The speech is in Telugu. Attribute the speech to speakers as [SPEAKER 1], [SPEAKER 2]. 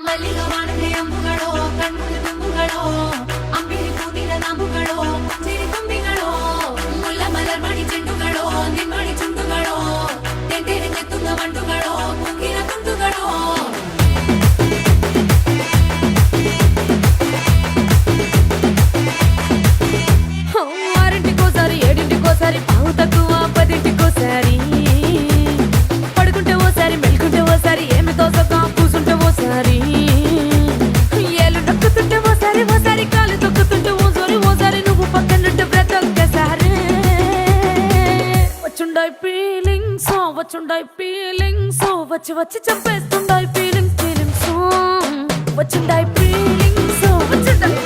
[SPEAKER 1] ಮಲ್ಲಿಗ ವಾಣದೆ ಅಂಬುಗಳೋ ಕಣ್ಮುಳ ತುಂಬುಗಳೋ ಅಂಬಿಳಿ ಕೂದಿನ ನಾಂಬುಗಳೋ ಚಿರಿ ತುಂಬಿಗಳೋ ಮುಲ್ಲ ಮಲರ್ ಮಣಿ ಚೆಂಡುಗಳೋ ನಿಮ್ಮಣಿ ಚುಂಡುಗಳೋ ತೆಂಟೆರೆ ಚೆತ್ತುಂಗ ಮಂಟುಗಳೋ ಕುಂಗಿನ ತುಂಡುಗಳೋ ఆరింటికోసారి ఏడింటికోసారి పావు తక్కువ పదింటికోసారి పడుకుంటే ఓసారి మెలుకుంటే ఓసారి ఏమి తోసక కూసుంటే ఓసారి ఏలు నొక్కుతుంటే ఓసారి ఓసారి కాలు తొక్కుతుంటే ఓసారి నువ్వు పక్కనుంటే బ్రతొక్కసారి వచ్చుండాయి ఫీలింగ్స్ వచ్చి వచ్చి చంపేస్తుండాయి ఫీలింగ్స్ వచ్చుండాయి ఫీలింగ్స్ వచ్చుండాయి